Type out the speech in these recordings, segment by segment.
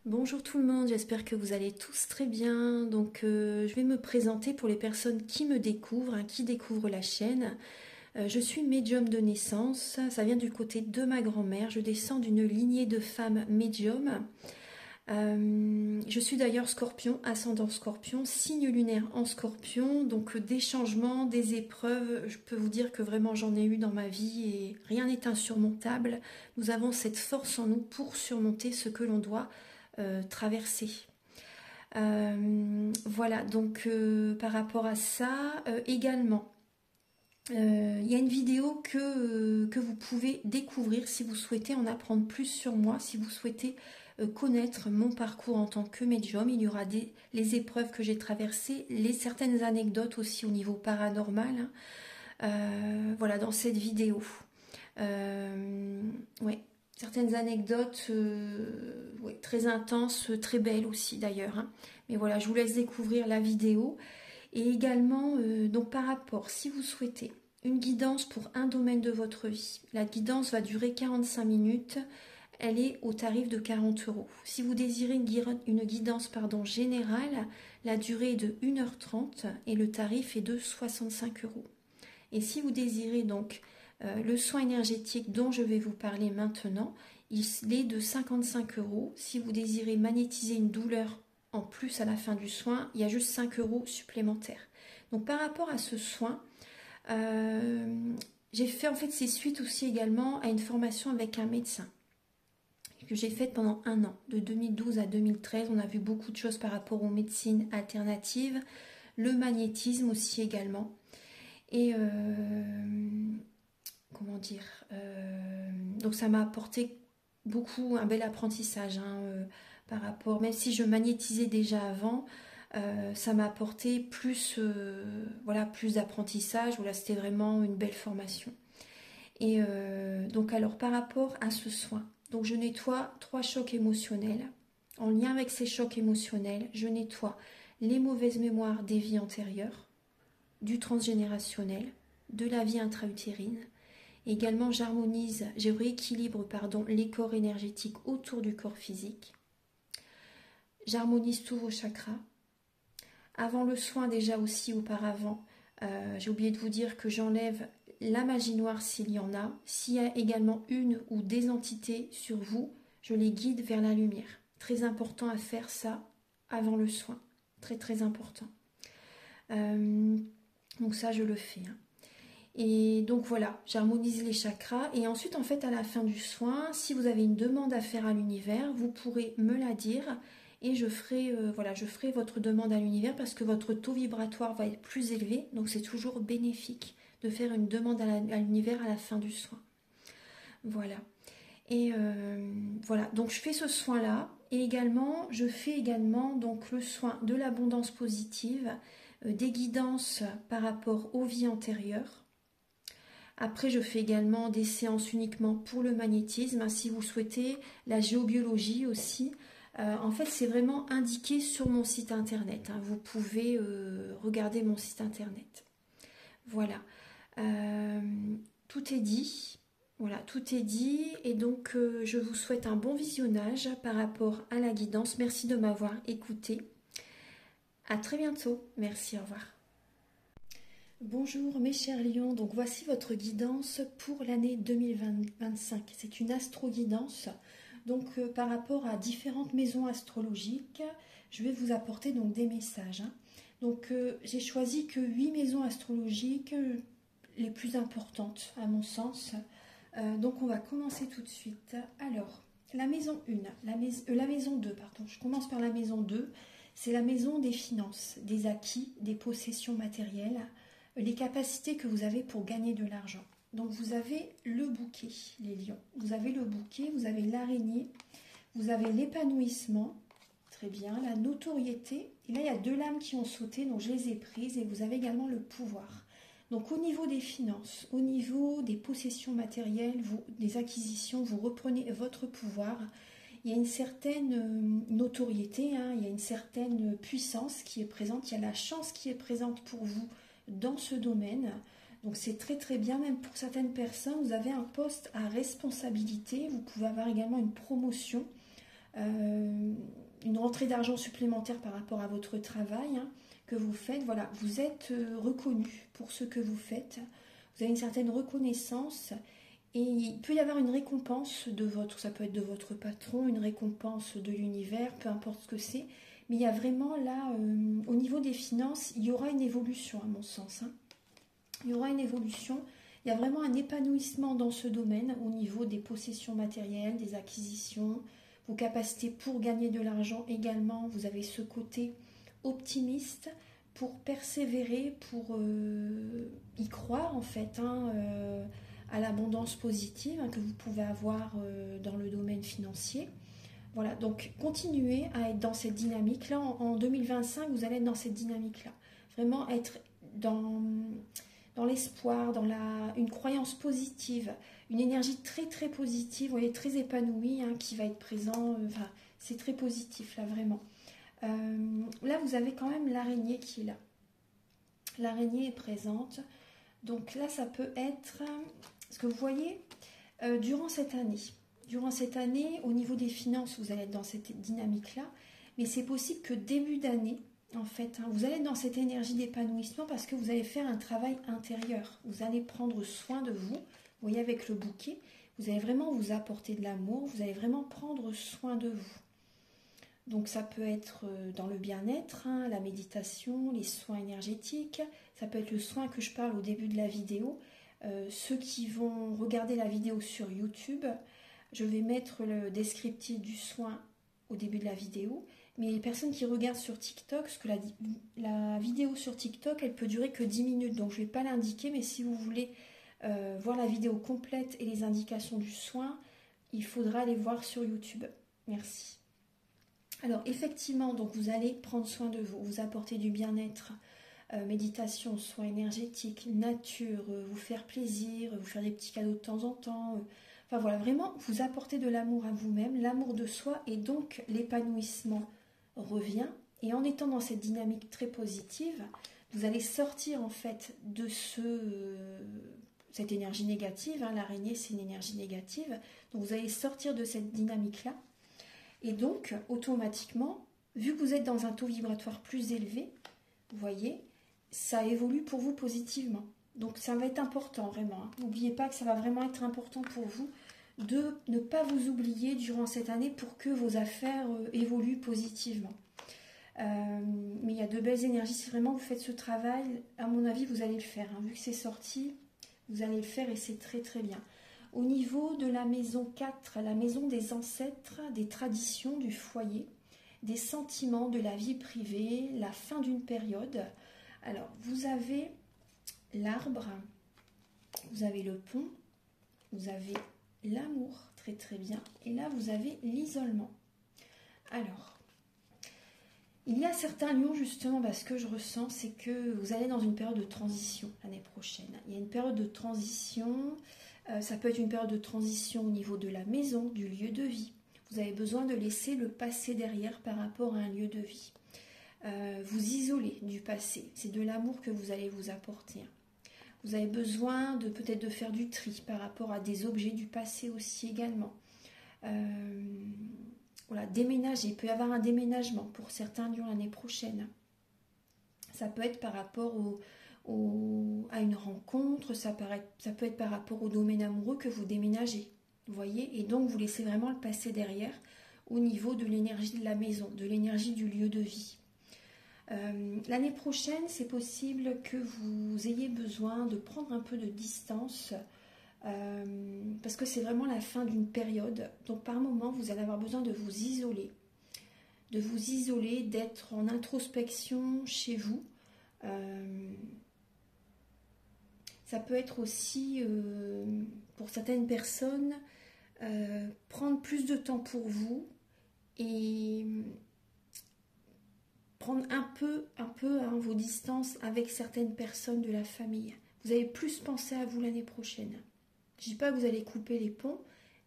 Bonjour tout le monde, j'espère que vous allez tous très bien. Je vais me présenter pour les personnes qui me découvrent, qui découvrent la chaîne. Je suis médium de naissance, ça vient du côté de ma grand-mère. Je descends d'une lignée de femmes médiums. Je suis d'ailleurs scorpion, ascendant scorpion, signe lunaire en scorpion. Donc des changements, des épreuves, je peux vous dire que vraiment j'en ai eu dans ma vie et rien n'est insurmontable. Nous avons cette force en nous pour surmonter ce que l'on doit traverser. Voilà, par rapport à ça, également, il y a une vidéo que vous pouvez découvrir si vous souhaitez en apprendre plus sur moi, si vous souhaitez connaître mon parcours en tant que médium. Il y aura les épreuves que j'ai traversées, certaines anecdotes aussi au niveau paranormal, hein. Voilà, dans cette vidéo. Ouais, certaines anecdotes ouais, très intenses, très belles aussi d'ailleurs, hein. Mais voilà, je vous laisse découvrir la vidéo. Et également, donc par rapport, si vous souhaitez une guidance pour un domaine de votre vie, la guidance va durer 45 minutes. Elle est au tarif de 40 euros. Si vous désirez une guidance générale, la durée est de 1h30 et le tarif est de 65 euros. Et si vous désirez donc le soin énergétique dont je vais vous parler maintenant, il est de 55 euros. Si vous désirez magnétiser une douleur en plus à la fin du soin, il y a juste 5 euros supplémentaires. Donc par rapport à ce soin, j'ai fait en fait c'est suite aussi également à une formation avec un médecin que j'ai faite pendant un an, de 2012 à 2013. On a vu beaucoup de choses par rapport aux médecines alternatives, le magnétisme aussi également. Et comment dire, donc ça m'a apporté beaucoup, un bel apprentissage, hein, par rapport, même si je magnétisais déjà avant, ça m'a apporté plus, voilà, plus d'apprentissage. Voilà, c'était vraiment une belle formation. Et donc alors par rapport à ce soin, donc je nettoie 3 chocs émotionnels. En lien avec ces chocs émotionnels, je nettoie les mauvaises mémoires des vies antérieures, du transgénérationnel, de la vie intra-utérine. Également, je rééquilibre les corps énergétiques autour du corps physique. J'harmonise tous vos chakras. Avant le soin, déjà aussi auparavant, j'ai oublié de vous dire que j'enlève la magie noire s'il y en a. S'il y a également une ou des entités sur vous, je les guide vers la lumière. Très important à faire ça avant le soin. Très très important. Donc ça, je le fais, hein. Et donc voilà, j'harmonise les chakras. Et ensuite, en fait, à la fin du soin, si vous avez une demande à faire à l'univers, vous pourrez me la dire. Et je ferai votre demande à l'univers parce que votre taux vibratoire va être plus élevé. Donc c'est toujours bénéfique de faire une demande à l'univers à la fin du soin. Voilà. Et voilà, donc je fais ce soin-là. Et également, je fais également donc le soin de l'abondance positive, des guidances par rapport aux vies antérieures. Après, je fais également des séances uniquement pour le magnétisme, si vous souhaitez, la géobiologie aussi. En fait, c'est vraiment indiqué sur mon site internet, hein. Vous pouvez regarder mon site internet. Voilà. Tout est dit. Voilà, tout est dit. Et donc, je vous souhaite un bon visionnage par rapport à la guidance. Merci de m'avoir écouté. À très bientôt. Merci, au revoir. Bonjour mes chers lions, donc voici votre guidance pour l'année 2025. C'est une astro-guidance, donc par rapport à différentes maisons astrologiques, je vais vous apporter donc des messages, hein. Donc j'ai choisi que 8 maisons astrologiques, les plus importantes à mon sens. Donc on va commencer tout de suite. Alors, la maison 1, la maison 2, pardon, je commence par la maison 2, c'est la maison des finances, des acquis, des possessions matérielles, les capacités que vous avez pour gagner de l'argent. Donc vous avez le bouquet, les lions. Vous avez le bouquet, vous avez l'araignée, vous avez l'épanouissement, très bien, la notoriété. Et là, il y a 2 lames qui ont sauté, donc je les ai prises. Et vous avez également le pouvoir. Donc au niveau des finances, au niveau des possessions matérielles, des acquisitions, vous reprenez votre pouvoir. Il y a une certaine notoriété, hein, il y a une certaine puissance qui est présente, il y a la chance qui est présente pour vous dans ce domaine. Donc c'est très très bien, même pour certaines personnes, vous avez un poste à responsabilité, vous pouvez avoir également une promotion une rentrée d'argent supplémentaire par rapport à votre travail hein, que vous faites. Voilà, vous êtes reconnu pour ce que vous faites. Vous avez une certaine reconnaissance et il peut y avoir une récompense de votre, ça peut être de votre patron, une récompense de l'univers, peu importe ce que c'est. Mais il y a vraiment là, au niveau des finances, il y aura une évolution à mon sens. Hein. Il y aura une évolution. Il y a vraiment un épanouissement dans ce domaine au niveau des possessions matérielles, des acquisitions, vos capacités pour gagner de l'argent également. Vous avez ce côté optimiste pour persévérer, pour y croire en fait hein, à l'abondance positive hein, que vous pouvez avoir dans le domaine financier. Voilà, donc continuez à être dans cette dynamique-là. En 2025, vous allez être dans cette dynamique-là. Vraiment être dans l'espoir, dans une croyance positive, une énergie très très positive, vous voyez, très épanouie hein, qui va être présent. Enfin, c'est très positif là, vraiment. Là, vous avez quand même l'araignée qui est là. L'araignée est présente. Donc là, ça peut être... Ce que vous voyez, durant cette année, au niveau des finances, vous allez être dans cette dynamique-là. Mais c'est possible que début d'année, en fait, hein, vous allez être dans cette énergie d'épanouissement parce que vous allez faire un travail intérieur. Vous allez prendre soin de vous. Vous voyez, avec le bouquet, vous allez vraiment vous apporter de l'amour. Vous allez vraiment prendre soin de vous. Donc ça peut être dans le bien-être, hein, la méditation, les soins énergétiques. Ça peut être le soin que je parle au début de la vidéo. Ceux qui vont regarder la vidéo sur YouTube, je vais mettre le descriptif du soin au début de la vidéo. Mais les personnes qui regardent sur TikTok, parce que la vidéo sur TikTok, elle peut durer que 10 minutes. Donc je ne vais pas l'indiquer, mais si vous voulez voir la vidéo complète et les indications du soin, il faudra aller voir sur YouTube. Merci. Alors effectivement, donc vous allez prendre soin de vous, vous apporter du bien-être, méditation, soins énergétiques, nature, vous faire plaisir, vous faire des petits cadeaux de temps en temps. Enfin voilà, vraiment vous apporter de l'amour à vous-même, l'amour de soi et donc l'épanouissement revient. Et en étant dans cette dynamique très positive, vous allez sortir en fait de cette énergie négative. Hein, l'araignée, c'est une énergie négative. Donc vous allez sortir de cette dynamique-là. Et donc, automatiquement, vu que vous êtes dans un taux vibratoire plus élevé, vous voyez, ça évolue pour vous positivement. Donc ça va être important vraiment. Hein. N'oubliez pas que ça va vraiment être important pour vous de ne pas vous oublier durant cette année pour que vos affaires évoluent positivement. Mais il y a de belles énergies. Si vraiment vous faites ce travail, à mon avis, vous allez le faire. Hein. Vu que c'est sorti, vous allez le faire et c'est très très bien. Au niveau de la maison 4, la maison des ancêtres, des traditions, du foyer, des sentiments, de la vie privée, la fin d'une période. Alors, vous avez l'arbre, vous avez le pont, vous avez l'amour, très très bien. Et là, vous avez l'isolement. Alors, il y a certains lions, justement, parce que je ressens, c'est que vous allez dans une période de transition l'année prochaine. Il y a une période de transition... ça peut être une période de transition au niveau de la maison, du lieu de vie. Vous avez besoin de laisser le passé derrière par rapport à un lieu de vie. Vous isoler du passé. C'est de l'amour que vous allez vous apporter. Vous avez besoin de peut-être de faire du tri par rapport à des objets du passé aussi également. Voilà, déménager. Il peut y avoir un déménagement pour certains lions l'année prochaine. Ça peut être par rapport à une rencontre, ça peut être par rapport au domaine amoureux que vous déménagez, vous voyez, et donc vous laissez vraiment le passé derrière au niveau de l'énergie de la maison, de l'énergie du lieu de vie. L'année prochaine, c'est possible que vous ayez besoin de prendre un peu de distance parce que c'est vraiment la fin d'une période, donc par moment vous allez avoir besoin de vous isoler, d'être en introspection chez vous. Ça peut être aussi, pour certaines personnes, prendre plus de temps pour vous et prendre un peu hein, vos distances avec certaines personnes de la famille. Vous allez plus penser à vous l'année prochaine. Je ne dis pas que vous allez couper les ponts,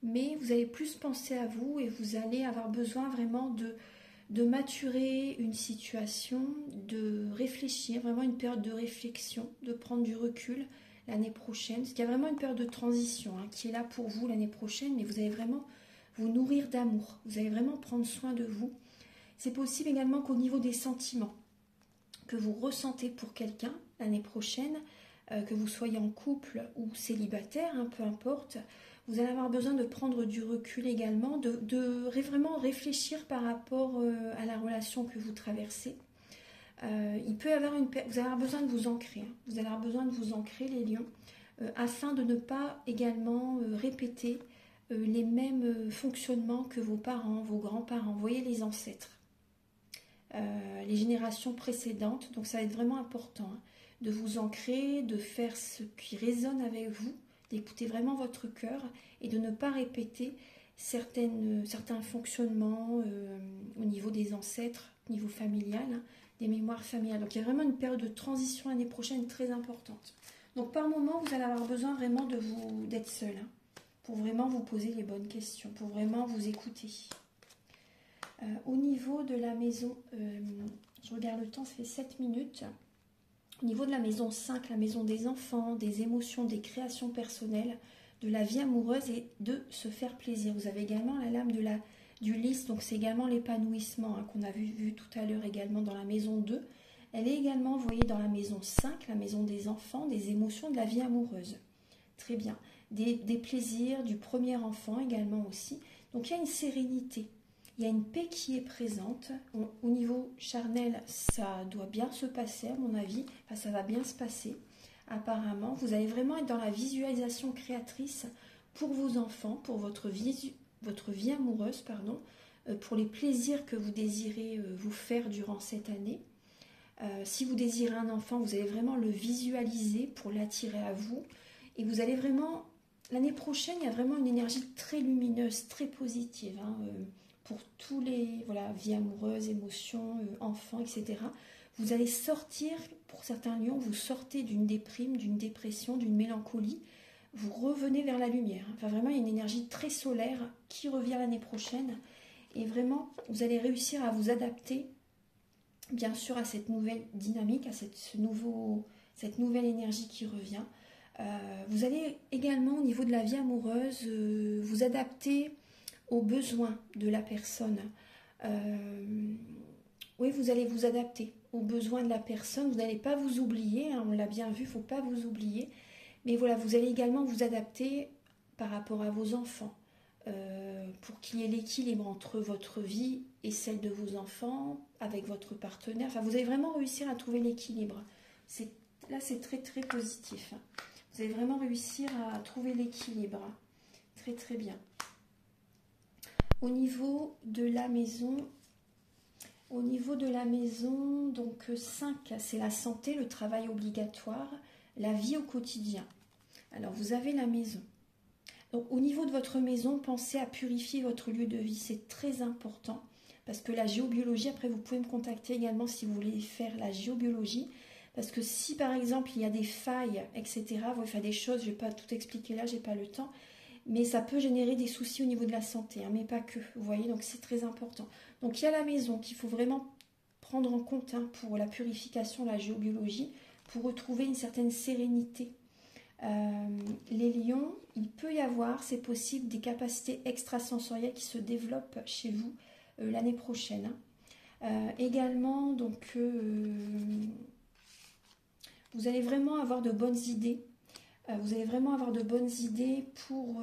mais vous allez plus penser à vous et vous allez avoir besoin vraiment de maturer une situation, de réfléchir, vraiment une période de réflexion, de prendre du recul l'année prochaine. Parce qu'il y a vraiment une période de transition hein, qui est là pour vous l'année prochaine, mais vous avez vraiment vous nourrir d'amour. Vous allez vraiment prendre soin de vous. C'est possible également qu'au niveau des sentiments que vous ressentez pour quelqu'un l'année prochaine, que vous soyez en couple ou célibataire, hein, peu importe, vous allez avoir besoin de prendre du recul également, de vraiment réfléchir par rapport à la relation que vous traversez. Il peut y avoir vous allez avoir besoin de vous ancrer, hein. Vous allez avoir besoin de vous ancrer, les lions, afin de ne pas également répéter les mêmes fonctionnements que vos parents, vos grands-parents, vous voyez, les ancêtres, les générations précédentes. Donc ça va être vraiment important, hein, de vous ancrer, de faire ce qui résonne avec vous, d'écouter vraiment votre cœur et de ne pas répéter certains fonctionnements au niveau des ancêtres, au niveau familial, hein, des mémoires familiales. Donc il y a vraiment une période de transition l'année prochaine très importante. Donc par moment, vous allez avoir besoin vraiment d'être seul, hein, pour vraiment vous poser les bonnes questions, pour vraiment vous écouter. Au niveau de la maison, je regarde le temps, ça fait 7 minutes. Au niveau de la maison 5, la maison des enfants, des émotions, des créations personnelles, de la vie amoureuse et de se faire plaisir. Vous avez également la lame du lys, donc c'est également l'épanouissement, hein, qu'on a vu tout à l'heure également dans la maison 2. Elle est également, vous voyez, dans la maison 5, la maison des enfants, des émotions, de la vie amoureuse. Très bien. Des plaisirs du premier enfant également aussi. Donc il y a une sérénité. Il y a une paix qui est présente. Au niveau charnel, ça doit bien se passer à mon avis. Enfin, ça va bien se passer apparemment. Vous allez vraiment être dans la visualisation créatrice pour vos enfants, pour votre vie amoureuse, pardon, pour les plaisirs que vous désirez vous faire durant cette année. Si vous désirez un enfant, vous allez vraiment le visualiser pour l'attirer à vous. Et vous allez vraiment... L'année prochaine, il y a vraiment une énergie très lumineuse, très positive, hein, pour tous les, voilà, vie amoureuse, émotions, enfants, etc. Vous allez sortir, pour certains lions, vous sortez d'une déprime, d'une dépression, d'une mélancolie. Vous revenez vers la lumière. Enfin, vraiment, il y a une énergie très solaire qui revient l'année prochaine. Et vraiment, vous allez réussir à vous adapter, bien sûr, à cette nouvelle dynamique, à cette nouvelle énergie qui revient. Vous allez également, au niveau de la vie amoureuse, vous adapter aux besoins de la personne. Oui, vous allez vous adapter aux besoins de la personne. Vous n'allez pas vous oublier, hein, on l'a bien vu, il ne faut pas vous oublier. Mais voilà, vous allez également vous adapter par rapport à vos enfants, pour qu'il y ait l'équilibre entre votre vie et celle de vos enfants, avec votre partenaire. Enfin, vous allez vraiment réussir à trouver l'équilibre. Là, c'est très, très positif. Vous allez vraiment réussir à trouver l'équilibre. Très, très bien. Au niveau de la maison, donc 5, c'est la santé, le travail obligatoire, la vie au quotidien. Alors, vous avez la maison. Donc, au niveau de votre maison, pensez à purifier votre lieu de vie. C'est très important parce que la géobiologie, après, vous pouvez me contacter également si vous voulez faire la géobiologie. Parce que si, par exemple, il y a des failles, etc., vous pouvez faire des choses, je ne vais pas tout expliquer là, je n'ai pas le temps, mais ça peut générer des soucis au niveau de la santé, hein, mais pas que, vous voyez, donc c'est très important. Donc, il y a la maison qu'il faut vraiment prendre en compte, hein, pour la purification, la géobiologie, pour retrouver une certaine sérénité. Les lions, il peut y avoir, c'est possible, des capacités extrasensorielles qui se développent chez vous l'année prochaine, hein. Également, donc, vous allez vraiment avoir de bonnes idées. Vous allez vraiment avoir de bonnes idées pour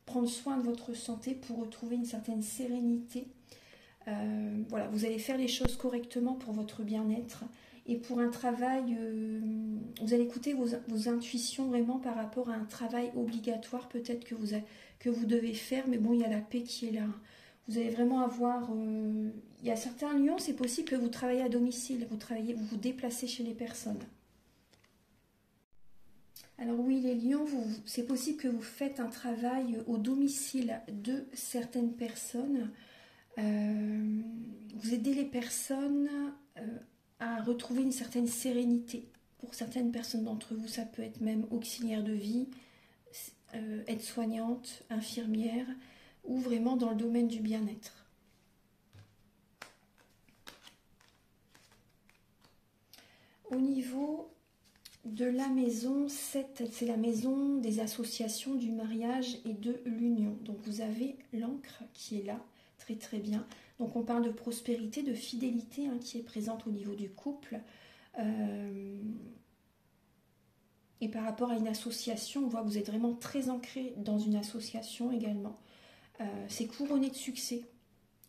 prendre soin de votre santé, pour retrouver une certaine sérénité. Voilà, vous allez faire les choses correctement pour votre bien-être. Et pour un travail, vous allez écouter vos intuitions vraiment par rapport à un travail obligatoire peut-être que vous devez faire. Mais bon, il y a la paix qui est là. Vous allez vraiment avoir... il y a certains lions, c'est possible que vous travaillez à domicile. Vous vous déplacez chez les personnes. Alors oui, les lions, c'est possible que vous faites un travail au domicile de certaines personnes. Vous aidez les personnes à retrouver une certaine sérénité. Pour certaines personnes d'entre vous, ça peut être même auxiliaire de vie, aide-soignante, infirmière, ou vraiment dans le domaine du bien-être. Au niveau de la maison 7, c'est la maison des associations, du mariage et de l'union. Donc vous avez l'encre qui est là, très très bien. Donc on parle de prospérité, de fidélité hein, qui est présente au niveau du couple. Et par rapport à une association, on voit que vous êtes vraiment très ancré dans une association également. C'est couronné de succès.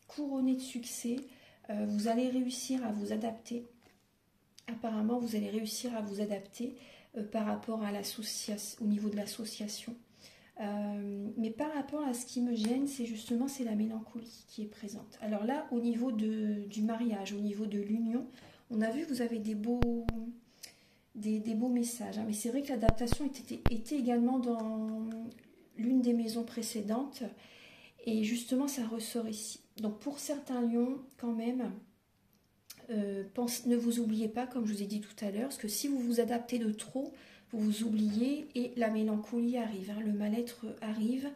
Couronné de succès, vous allez réussir à vous adapter. Apparemment, vous allez réussir à vous adapter par rapport à au niveau de l'association. Mais par rapport à ce qui me gêne, c'est justement la mélancolie qui est présente. Alors là, au niveau du mariage, au niveau de l'union, on a vu que vous avez des beaux messages. Hein, mais c'est vrai que l'adaptation était également dans l'une des maisons précédentes. Et justement, ça ressort ici. Donc pour certains lions, quand même, ne vous oubliez pas, comme je vous ai dit tout à l'heure, parce que si vous vous adaptez de trop, vous vous oubliez et la mélancolie arrive, hein, le mal-être arrive,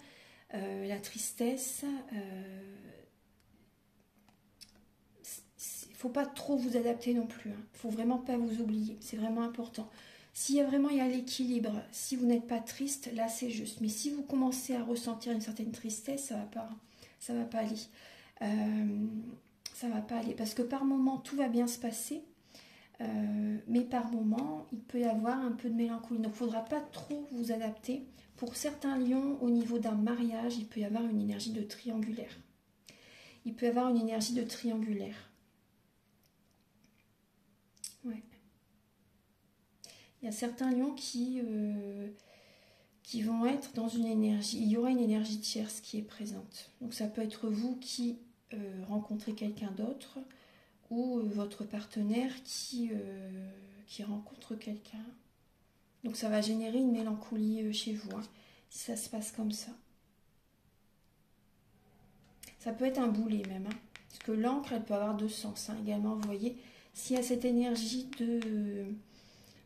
la tristesse. Il ne faut pas trop vous adapter non plus. Il ne faut vraiment pas vous oublier, c'est vraiment important. S'il y a vraiment l'équilibre, si vous n'êtes pas triste, là c'est juste. Mais si vous commencez à ressentir une certaine tristesse, ça va pas aller. Ça va pas aller parce que par moment tout va bien se passer, mais par moment il peut y avoir un peu de mélancolie. Donc il ne faudra pas trop vous adapter. Pour certains lions, au niveau d'un mariage, il peut y avoir une énergie de triangulaire. Il peut y avoir une énergie de triangulaire. Ouais. Il y a certains lions qui vont être dans une énergie. Il y aura une énergie tierce qui est présente. Donc ça peut être vous qui rencontrez quelqu'un d'autre ou votre partenaire qui rencontre quelqu'un. Donc ça va générer une mélancolie chez vous, hein, si ça se passe comme ça. Ça peut être un boulet même, hein, parce que l'encre, elle peut avoir deux sens hein, également, vous voyez. S'il y a cette énergie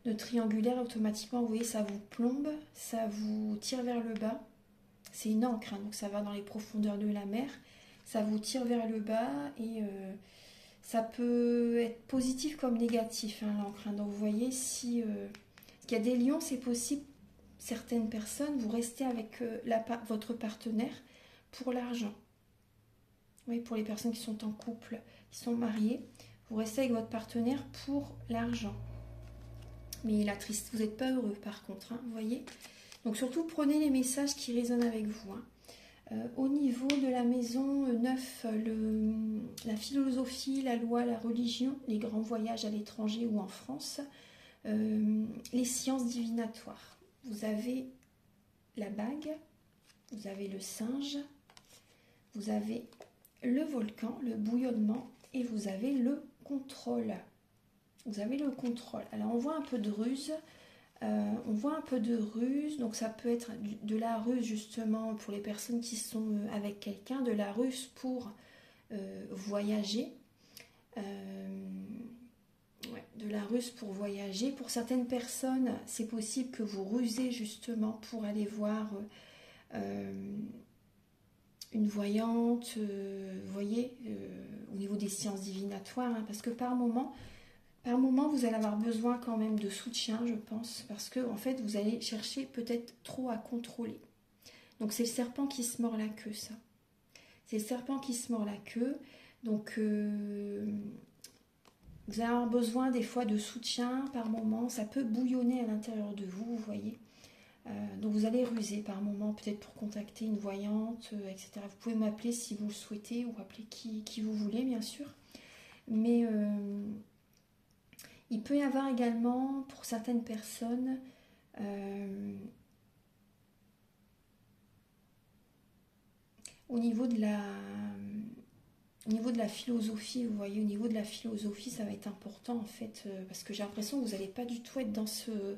de triangulaire, automatiquement, vous voyez, ça vous plombe, ça vous tire vers le bas. C'est une encre, hein, donc ça va dans les profondeurs de la mer. Ça vous tire vers le bas et ça peut être positif comme négatif, hein, l'encre. Hein. Donc vous voyez, si il y a des lions, c'est possible, certaines personnes, vous restez avec votre partenaire pour l'argent. Oui, pour les personnes qui sont en couple, qui sont mariées, vous restez avec votre partenaire pour l'argent. Mais la triste, vous n'êtes pas heureux par contre, hein, vous voyez. Donc surtout, prenez les messages qui résonnent avec vous. Hein. Au niveau de la maison 9, la philosophie, la loi, la religion, les grands voyages à l'étranger ou en France, les sciences divinatoires. Vous avez la bague, vous avez le singe, vous avez le volcan, le bouillonnement et vous avez le contrôle. Vous avez le contrôle. Alors on voit un peu de ruse. Donc ça peut être de la ruse justement pour les personnes qui sont avec quelqu'un, de la ruse pour voyager, de la ruse pour voyager. Pour certaines personnes, c'est possible que vous rusez justement pour aller voir une voyante, vous voyez, au niveau des sciences divinatoires, hein, parce que par moment, vous allez avoir besoin quand même de soutien, je pense, parce que en fait, vous allez chercher peut-être trop à contrôler. Donc, c'est le serpent qui se mord la queue, ça. C'est le serpent qui se mord la queue. Donc, vous allez avoir besoin des fois de soutien par moment. Ça peut bouillonner à l'intérieur de vous, vous voyez. Donc, vous allez ruser par moment, peut-être pour contacter une voyante, etc. Vous pouvez m'appeler si vous le souhaitez, ou appeler qui vous voulez, bien sûr. Mais il peut y avoir également, pour certaines personnes, au niveau de la philosophie, vous voyez, au niveau de la philosophie, ça va être important en fait, parce que j'ai l'impression que vous n'allez pas du tout être dans ce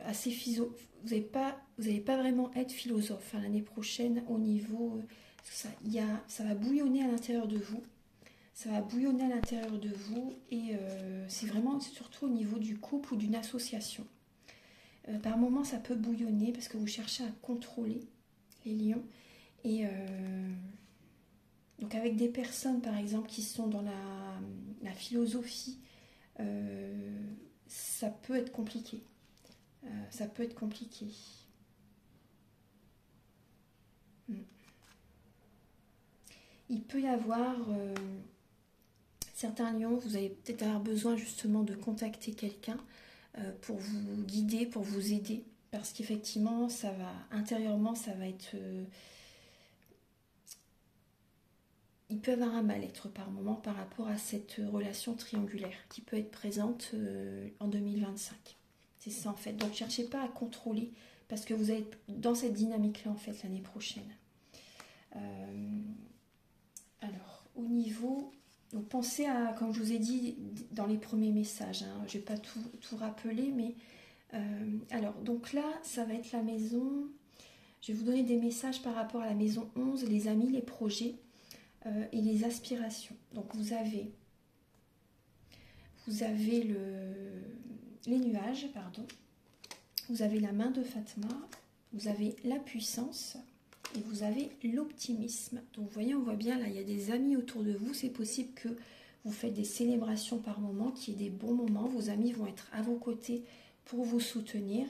assez vous n'allez pas vraiment être philosophe hein, l'année prochaine au niveau ça va bouillonner à l'intérieur de vous. Ça va bouillonner à l'intérieur de vous et c'est surtout au niveau du couple ou d'une association. Par moments, ça peut bouillonner parce que vous cherchez à contrôler les lions. Et donc avec des personnes, par exemple, qui sont dans la philosophie, ça peut être compliqué. Ça peut être compliqué. Il peut y avoir certains lions, vous allez peut-être avoir besoin justement de contacter quelqu'un pour vous guider, pour vous aider. Parce qu'effectivement, ça va, intérieurement, ça va être... il peut y avoir un mal-être par moment par rapport à cette relation triangulaire qui peut être présente en 2025. C'est ça en fait. Donc ne cherchez pas à contrôler parce que vous allez être dans cette dynamique-là en fait l'année prochaine. Alors, au niveau... Donc pensez à, comme je vous ai dit dans les premiers messages, hein, je ne vais pas tout rappeler, mais... alors, donc là, ça va être la maison... Je vais vous donner des messages par rapport à la maison 11, les amis, les projets et les aspirations. Donc vous avez les nuages, pardon. Vous avez la main de Fatma, vous avez la puissance et vous avez l'optimisme. Donc vous voyez, on voit bien là, il y a des amis autour de vous. C'est possible que vous faites des célébrations par moment, qu'il y ait des bons moments. Vos amis vont être à vos côtés pour vous soutenir.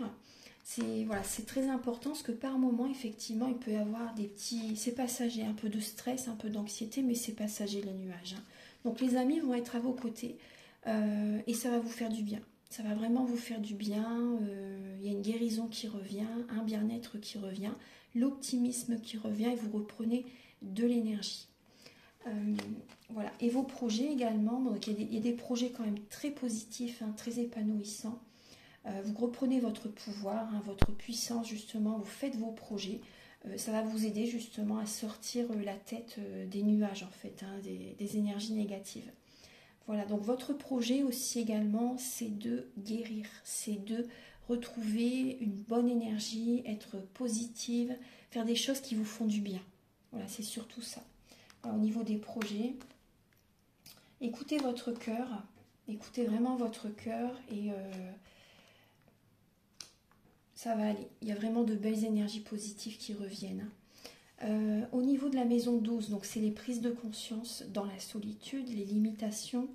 Voilà, c'est très important parce que par moment, effectivement, il peut y avoir des petits... C'est passager, un peu de stress, un peu d'anxiété, mais c'est passager les nuages. Hein. Donc les amis vont être à vos côtés et ça va vous faire du bien. Ça va vraiment vous faire du bien. Il y a une guérison qui revient, un bien-être qui revient, l'optimisme qui revient et vous reprenez de l'énergie. Voilà. Et vos projets également, donc il y a des projets quand même très positifs, hein, très épanouissants. Vous reprenez votre pouvoir, hein, votre puissance justement, vous faites vos projets. Ça va vous aider justement à sortir la tête des nuages en fait, hein, des énergies négatives. Voilà, donc votre projet aussi également, c'est de guérir, c'est de retrouver une bonne énergie, être positive, faire des choses qui vous font du bien. Voilà, c'est surtout ça. Alors, au niveau des projets, écoutez votre cœur, écoutez vraiment votre cœur et... ça va aller. Il y a vraiment de belles énergies positives qui reviennent. Au niveau de la maison 12, donc c'est les prises de conscience dans la solitude, les limitations,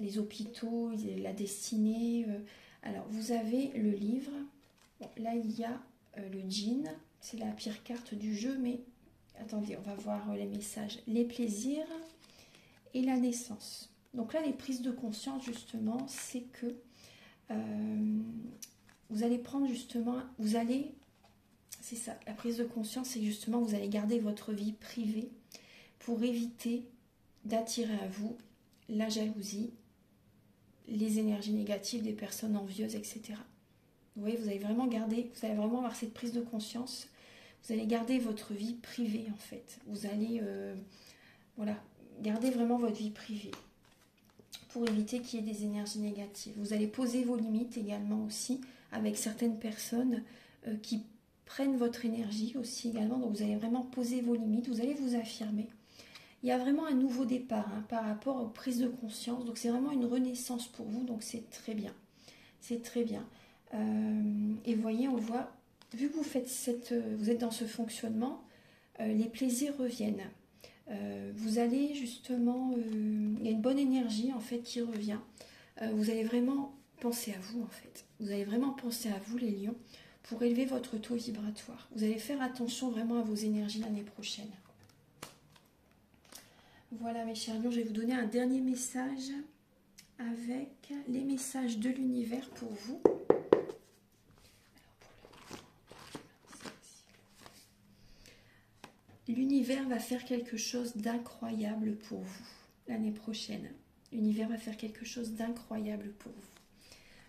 les hôpitaux, la destinée. Alors, vous avez le livre. Bon, là, il y a le djinn. C'est la pire carte du jeu, mais attendez, on va voir les messages. Les plaisirs et la naissance. Donc là, les prises de conscience, justement, c'est que vous allez prendre justement, c'est ça, la prise de conscience, c'est justement vous allez garder votre vie privée pour éviter d'attirer à vous la jalousie, les énergies négatives des personnes envieuses, etc. Vous voyez, vous allez vraiment avoir cette prise de conscience, vous allez garder votre vie privée en fait. Vous allez, voilà, garder vraiment votre vie privée pour éviter qu'il y ait des énergies négatives. Vous allez poser vos limites également aussi avec certaines personnes qui prennent votre énergie aussi également. Donc vous allez vraiment poser vos limites, vous allez vous affirmer. Il y a vraiment un nouveau départ hein, par rapport aux prises de conscience. Donc c'est vraiment une renaissance pour vous, donc c'est très bien. C'est très bien. Et vous voyez, on voit, vu que vous êtes dans ce fonctionnement, les plaisirs reviennent. Vous allez justement, il y a une bonne énergie en fait qui revient. Vous allez vraiment penser à vous en fait. Vous allez vraiment penser à vous les lions pour élever votre taux vibratoire. Vous allez faire attention vraiment à vos énergies l'année prochaine. Voilà mes chers lions, je vais vous donner un dernier message avec les messages de l'univers pour vous. L'univers va faire quelque chose d'incroyable pour vous l'année prochaine. L'univers va faire quelque chose d'incroyable pour vous.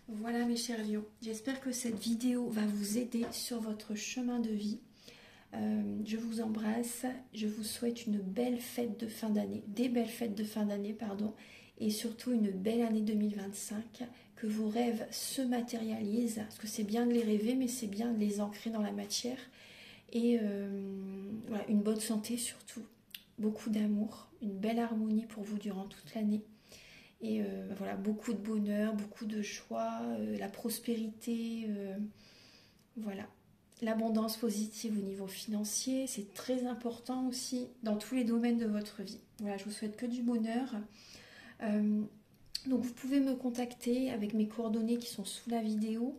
Voilà mes chers lions, j'espère que cette vidéo va vous aider sur votre chemin de vie. Je vous embrasse, je vous souhaite une belle fête de fin d'année, des belles fêtes de fin d'année, pardon, et surtout une belle année 2025, que vos rêves se matérialisent, parce que c'est bien de les rêver, mais c'est bien de les ancrer dans la matière. Et voilà, une bonne santé surtout, beaucoup d'amour, une belle harmonie pour vous durant toute l'année. Et voilà, beaucoup de bonheur, beaucoup de joie, la prospérité, voilà. L'abondance positive au niveau financier, c'est très important aussi dans tous les domaines de votre vie. Voilà, je vous souhaite que du bonheur. Donc vous pouvez me contacter avec mes coordonnées qui sont sous la vidéo,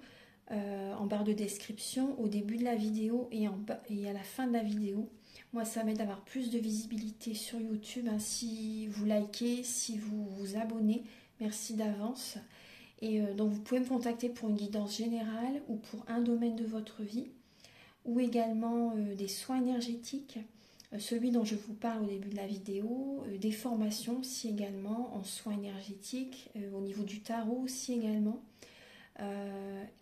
en barre de description, au début de la vidéo et à la fin de la vidéo. Moi, ça m'aide d'avoir plus de visibilité sur YouTube, hein, si vous likez, si vous vous abonnez. Merci d'avance. Et donc vous pouvez me contacter pour une guidance générale ou pour un domaine de votre vie, ou également des soins énergétiques, celui dont je vous parle au début de la vidéo, des formations aussi également en soins énergétiques, au niveau du tarot aussi également.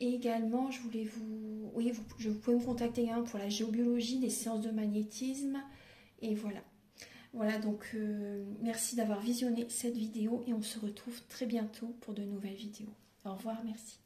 Et également, je voulais vous... Oui, vous pouvez me contacter également pour la géobiologie, des séances de magnétisme, et voilà. Voilà, donc merci d'avoir visionné cette vidéo et on se retrouve très bientôt pour de nouvelles vidéos. Au revoir, merci.